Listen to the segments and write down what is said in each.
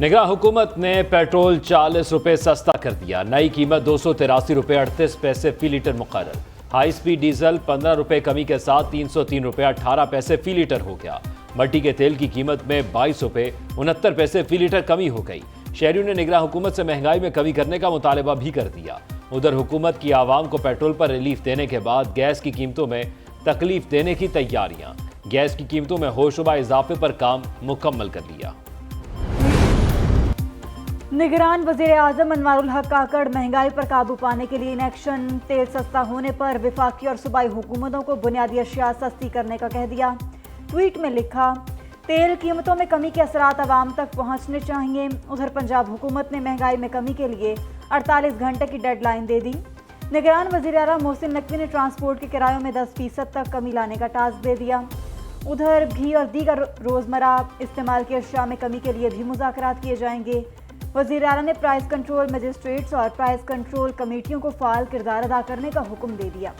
निगरान हुकूमत ने पेट्रोल 40 रुपये सस्ता कर दिया। नई कीमत 283 रुपये 38 पैसे फी लीटर मुकर्रर। हाई स्पीड डीजल 15 रुपये कमी के साथ 303 रुपये 18 पैसे फी लीटर हो गया। मट्टी के तेल की कीमत में 22 रुपये 69 पैसे फी लीटर कमी हो गई। शहरियों ने निगरान हुकूमत से महंगाई में कमी करने का मुतालबा भी कर दिया। उधर हुकूमत की आवाम को पेट्रोल पर रिलीफ देने के बाद गैस की कीमतों में तकलीफ देने की तैयारियां। गैस की कीमतों में होशरुबा इजाफे पर काम मुकम्मल कर लिया। निगरान वजीर आजम अनवारुल हक काकड़ महंगाई पर काबू पाने के लिए इन एक्शन। तेल सस्ता होने पर विफाकी और सूबाई हुकूमतों को बुनियादी अशिया सस्ती करने का कह दिया। ट्वीट में लिखा, तेल कीमतों में कमी के असरात आवाम तक पहुंचने चाहिए। उधर पंजाब हुकूमत ने महंगाई में कमी के लिए 48 घंटे की डेडलाइन दे दी। निगरान वजीर आला मोहसिन नकवी ने ट्रांसपोर्ट के किरायों में 10% तक कमी लाने का टास्क दे दिया। उधर घी और दीगर रोजमर्रा इस्तेमाल की अशिया में कमी के लिए भी मुज़ाकरात किए जाएंगे। वज़ीर आला ने प्राइस कंट्रोल मजिस्ट्रेट्स और प्राइस कंट्रोल कमेटियों को फाल किरदार अदा करने का हुक्म दे दिया।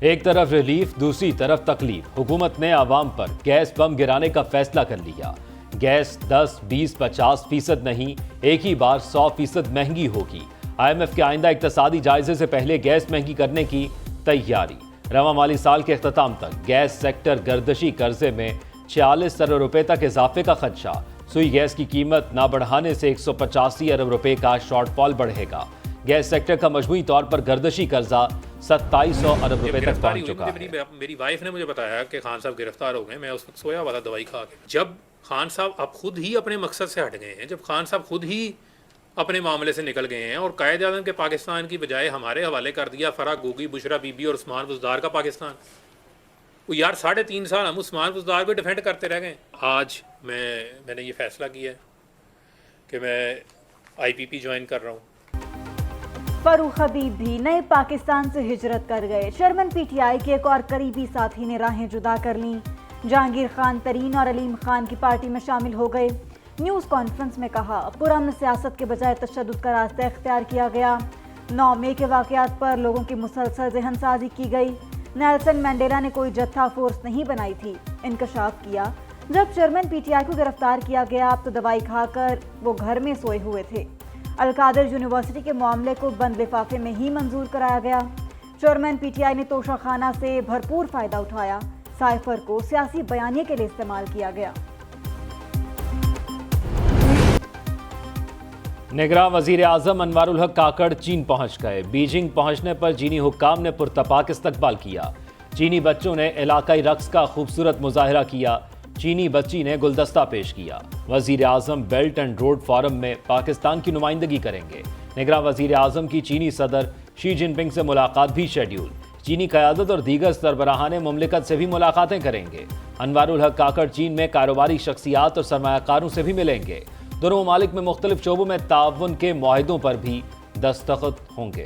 एक तरफ रिलीफ, दूसरी तरफ तकलीफ। हुकूमत ने आवाम पर गैस बम गिराने का फैसला कर लिया। गैस 10, 20, 50% नहीं, एक ही बार 100% महंगी होगी। IMF के आइंदा इक्तसादी जायजे से पहले गैस महंगी करने की तैयारी। रवा माली साल के अख्ताम तक गैस सेक्टर गर्दशी कर्जे में 46 अरब रुपए तक इजाफे का खदशा। सुई गैस की कीमत ना बढ़ाने से 185 अरब रुपए का शॉर्टफॉल बढ़ेगा। गैस सेक्टर का मजमूई तौर पर गर्दशी कर्जा 2700 अरब रुपए तक पहुंच चुका है। मेरी वाइफ ने मुझे बताया कि खान साहब गिरफ्तार हो गए। मैं उस वक्त सोया हुआ था दवाई खा के। जब खान साहब अब खुद ही अपने मकसद से हट गए हैं, जब खान साहब खुद ही अपने मामले से निकल गए हैं और कायद आज़म के पाकिस्तान की बजाय हमारे हवाले कर दिया फराह गोगी, बुशरा बीबी और उस्मान बुज़दार का पाकिस्तान। वो यार 3.5 साल हम उस्मान बुज़दार को डिफेंड करते रह गए। आज मैंने ये फैसला किया कि मैं IPP ज्वाइन कर रहा हूँ। फरूख हबीब भी नए पाकिस्तान से हिजरत कर गए। चेयरमैन PTI के एक और करीबी साथी ने राहें जुदा कर लीं। जहांगीर खान तरीन और अलीम खान की पार्टी में शामिल हो गए। न्यूज़ कॉन्फ्रेंस में कहा, पुरअमन सियासत के बजाय तशद्दुद का रास्ता इख्तियार किया गया। 9 मई के वाक़यात पर लोगों की मुसलसल जहनसाजी की गई। नेल्सन मंडेला ने कोई जत्था फोर्स नहीं बनाई थी। इंकशाफ किया, जब चेयरमैन PTI को गिरफ्तार किया गया तो दवाई खाकर वो घर में सोए हुए थे। अलकादर यूनिवर्सिटी के मामले को बंद लिफाफे में ही मंजूर कराया गया। चेयरमैन PTI ने तोशाखाना से भरपूर फ़ायदा उठाया। साइफर को सियासी बयानिए के लिए इस्तेमाल किया गया। निगरान वजीर आजम अनवारुल हक काकड़ चीन पहुंच गए। बीजिंग पहुंचने पर चीनी हुक्काम ने पुरतपाक इस्तकबाल किया। चीनी बच्चों ने इलाकाई रक्स का खूबसूरत मुजाहिरा किया। चीनी बच्ची ने गुलदस्ता पेश किया। वजीर आजम बेल्ट एंड रोड फोरम में पाकिस्तान की नुमाइंदगी करेंगे। निगरान वजीर आजम की चीनी सदर शी जिनपिंग से मुलाकात भी शेड्यूल। चीनी क़यादत और दीगर सरबराहान मुमलिकत से भी मुलाकातें करेंगे। अनवारुल हक काकड़ चीन में कारोबारी शख्सियात और सरमायाकारों से भी मिलेंगे। दोनों ममालिक में मुख्तलिफ शोबों में ताउन के मुआहिदों पर भी दस्तखत होंगे।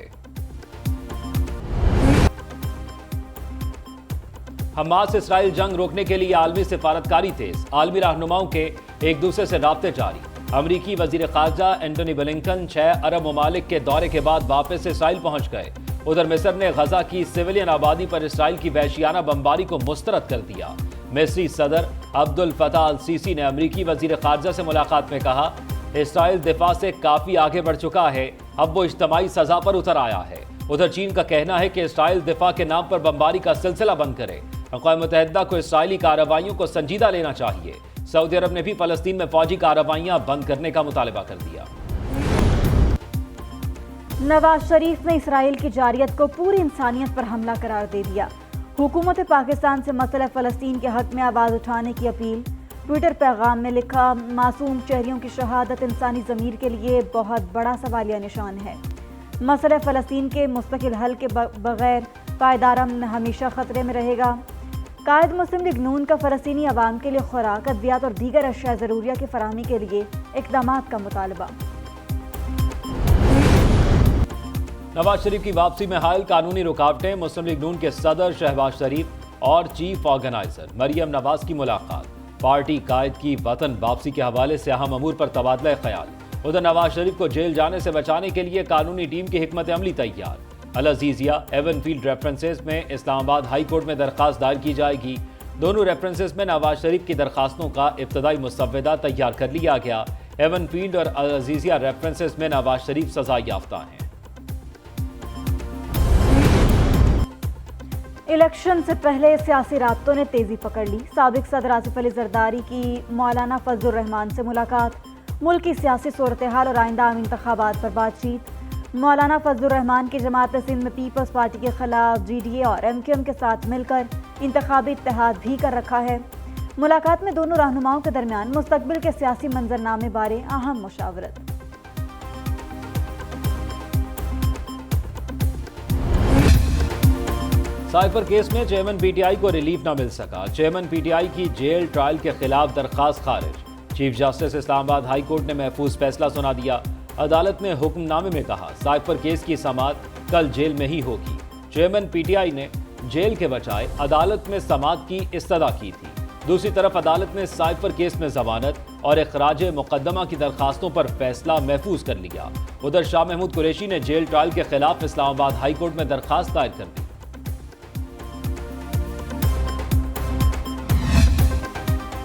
हमास इसराइल जंग रोकने के लिए आलमी सिफारतकारी तेज। आलमी रहनुमाओं के एक दूसरे से राब्ते जारी। अमरीकी वजीर खारजा एंटनी ब्लिंकन 6 अरब ममालिक के दौरे के बाद वापस इसराइल पहुंच गए। उधर मिस्र ने गजा की सिविलियन आबादी पर इसराइल की वहशियाना बमबारी को मुस्तरद कर दिया। मिस्री सदर अब्दुल फताह अल सीसी ने अमरीकी वजीर खारजा से मुलाकात में कहा, इसराइल दिफा से काफी आगे बढ़ चुका है, अब वो इज्तमाई सजा पर उतर आया है। उधर चीन का कहना है कि इसराइल दिफा के नाम पर बमबारी का सिलसिला बंद करे। अक़वाम मुत्तहिदा को इसराइली कार्रवाइयों को संजीदा लेना चाहिए। सऊदी अरब ने भी फलस्तीन में फौजी कार्रवाइयां बंद करने का मुतालबा कर दिया। नवाज शरीफ ने इसराइल की जारियत को पूरी इंसानियत पर हमला करार दे दिया। हुकूमत पाकिस्तान से मसला फ़लस्तीन के हक में आवाज़ उठाने की अपील। ट्विटर पैगाम में लिखा, मासूम शहरियों की शहादत इंसानी ज़मीर के लिए बहुत बड़ा सवालिया निशान है। मसला फ़लस्तीन के मुस्तकिल हल के बगैर पायदार अमन हमेशा ख़तरे में रहेगा। कायद मुस्लिम लीग नून का फ़लस्तीनी अवाम के लिए खुराक, अद्वियात और दीगर अशिया ज़रूरिया की फराहमी के लिए इक़दामात का मुतालबा। नवाज शरीफ की वापसी में हायल कानूनी रुकावटें। मुस्लिम लीग नून के सदर शहबाज शरीफ और चीफ ऑर्गेनाइजर मरियम नवाज की मुलाकात। पार्टी कायद की वतन वापसी के हवाले से अहम अमूर पर तबादला ख्याल। उधर नवाज शरीफ को जेल जाने से बचाने के लिए कानूनी टीम की हिकमत अमली तैयार। अल अजीजिया एवनफील्ड रेफरेंसेस में इस्लामाबाद हाई कोर्ट में दरखास्त दायर की जाएगी। दोनों रेफरेंसेस में नवाज शरीफ की दरखास्तों का इब्तदाई मुसव्वदा तैयार कर लिया गया। एवन फील्ड और अजीजिया रेफरेंसेस में नवाज शरीफ सजा याफ्ता हैं। इलेक्शन से पहले सियासी राब्तों ने तेजी पकड़ ली। साबिक सदर आसिफ अली जरदारी की मौलाना फजलुर रहमान से मुलाकात, मुल्क की सियासी सूरत हाल और आइंदा आम इंतखाबात पर बातचीत। मौलाना फजलुर रहमान की जमात सिंध में पीपल्स पार्टी के खिलाफ GDA और MQM के साथ मिलकर इंतखाबी इत्तेहाद भी कर रखा है। मुलाकात में दोनों रहनुमाओं के दरमियान मुस्तकबिल के सियासी मंजरनामे बारे अहम मुशावरत। साइफर केस में चेयरमैन PTI को रिलीफ न मिल सका। चेयरमैन PTI की जेल ट्रायल के खिलाफ दरखास्त खारिज। Chief justice Islamabad high court ने महफूज फैसला सुना दिया। अदालत ने हुक्मनामे में कहा साइफर केस की समाअत कल जेल में ही होगी। चेयरमैन PTI ने जेल के बजाय अदालत में समाअत की इस्तदा की थी। दूसरी तरफ अदालत ने साइफर केस में जमानत और इखराज मुकदमा की दरखास्तों पर फैसला महफूज कर लिया। उधर शाह महमूद कुरैशी ने जेल ट्रायल के खिलाफ इस्लामाबाद हाई कोर्ट में दरखास्त दायर कर दी।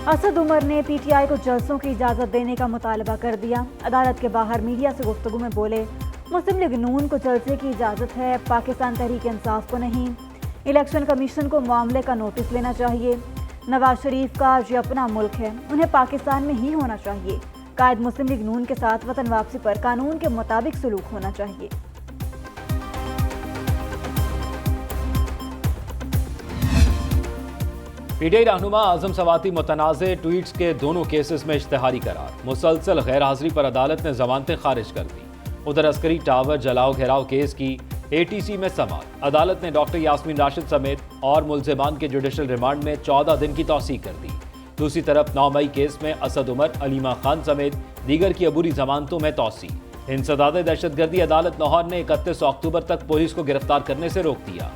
असद उमर ने PTI को जलसों की इजाज़त देने का मुतालबा कर दिया। अदालत के बाहर मीडिया से गुफ्तगू में बोले, मुस्लिम लीग नून को जलसे की इजाज़त है, पाकिस्तान तहरीक इंसाफ को नहीं। इलेक्शन कमीशन को मामले का नोटिस लेना चाहिए। नवाज शरीफ का ये अपना मुल्क है, उन्हें पाकिस्तान में ही होना चाहिए। कायद मुस्लिम लीग नून के साथ वतन वापसी पर कानून के मुताबिक सलूक होना चाहिए। PTI रहनुमा आजम सवाती मुतनाज़े ट्वीट्स के दोनों केसेस में इश्तिहारी करार। मुसलसल गैर हाजिरी पर अदालत ने जमानतें खारिज कर दी। उधर अस्करी टावर जलाओ घेराव केस की ATC में समाअत। अदालत ने डॉक्टर यास्मीन राशिद समेत और मुल्जिमान के जुडिशल रिमांड में 14 दिन की तौसीह कर दी। दूसरी तरफ 9 मई केस में असद उमर, अलीमा खान समेत दीगर की अबूरी जमानतों में तौसीह। इंसदाद दहशतगर्दी अदालत लाहौर ने 31 अक्टूबर तक पुलिस को गिरफ्तार करने से रोक दिया।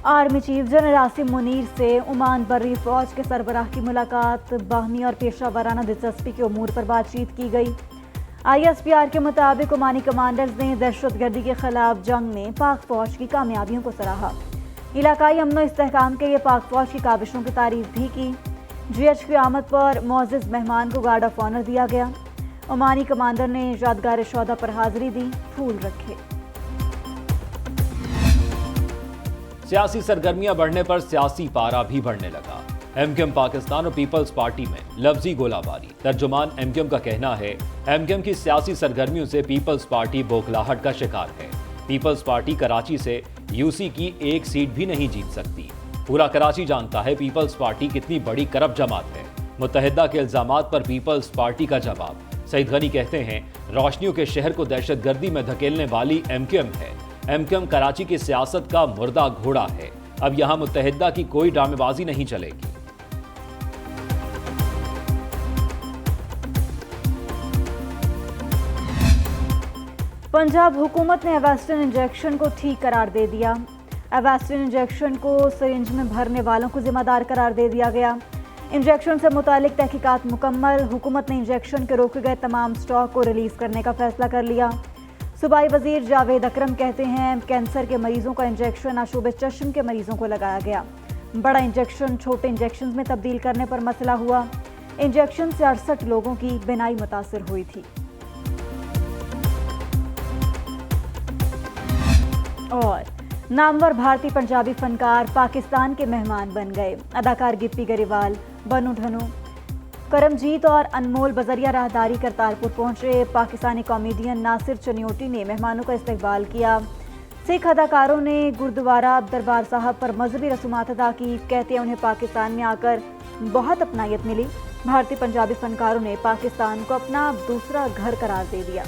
Army chief general Asim Munir से ओमान बर्री फौज के सरबराह की मुलाकात। बाहमी और पेशा वाराना दिलचस्पी के उमूर पर बातचीत की गई। ISPR के मुताबिक ओमानी कमांडर्स ने दहशतगर्दी के खिलाफ जंग में पाक फौज की कामयाबियों को सराहा। इलाकाई अमन व इस्तेहकाम के लिए पाक फौज की काबिशों की तारीफ भी की। GH की आमद पर मोअज़्ज़ज़ मेहमान को गार्ड ऑफ ऑनर दिया गया। ओमानी कमांडर ने यादगार शोहदा पर हाजिरी दी, फूल रखे। सियासी सरगर्मियां बढ़ने पर सियासी पारा भी बढ़ने लगा। MQM पाकिस्तान और पीपल्स पार्टी में लफ्जी गोलाबारी। तर्जुमान MQM का कहना है MQM की सियासी सरगर्मियों से पीपल्स पार्टी बौखलाहट का शिकार है। पीपल्स पार्टी कराची से UC की एक सीट भी नहीं जीत सकती। पूरा कराची जानता है पीपल्स पार्टी कितनी बड़ी करप्ट जमात है। मुत्तहिदा के इल्जामात पर पीपल्स पार्टी का जवाब। सईद गनी कहते हैं रोशनियों के शहर को दहशतगर्दी में धकेलने वाली MQM है। MQM कराची की सियासत का मुर्दा घोड़ा है। अब यहां मुत्तहिदा की कोई ड्रामेबाजी नहीं चलेगी। पंजाब हुकूमत ने एवेस्टिन इंजेक्शन को ठीक करार दे दिया। एवेस्टिन इंजेक्शन को सिरिंज में भरने वालों को जिम्मेदार करार दे दिया गया। इंजेक्शन से मुतालिक तहकीकात मुकम्मल। हुकूमत ने इंजेक्शन के रोके गए तमाम स्टॉक को रिलीज करने का फैसला कर लिया। सूबाई वजीर जावेद अकरम कहते हैं कैंसर के मरीजों का इंजेक्शन आशूब चश्म के मरीजों को लगाया गया। बड़ा इंजेक्शन छोटे इंजेक्शन में तब्दील करने पर मसला हुआ। इंजेक्शन से 68 लोगों की बीनाई मुतासिर हुई थी। और नामवर भारतीय पंजाबी फनकार पाकिस्तान के मेहमान बन गए। अदाकार गिप्पी गरेवाल, बनू ढनू, करमजीत और अनमोल बजरिया राहदारी करतारपुर पहुंचे। पाकिस्तानी कॉमेडियन नासिर चनियोटी ने मेहमानों का इस्तकबाल किया। सिख अदाकारों ने गुरुद्वारा दरबार साहब पर मजहबी रसूमात अदा की। कहते हैं उन्हें पाकिस्तान में आकर बहुत अपनायत मिली। भारतीय पंजाबी फनकारों ने पाकिस्तान को अपना दूसरा घर करार दे दिया।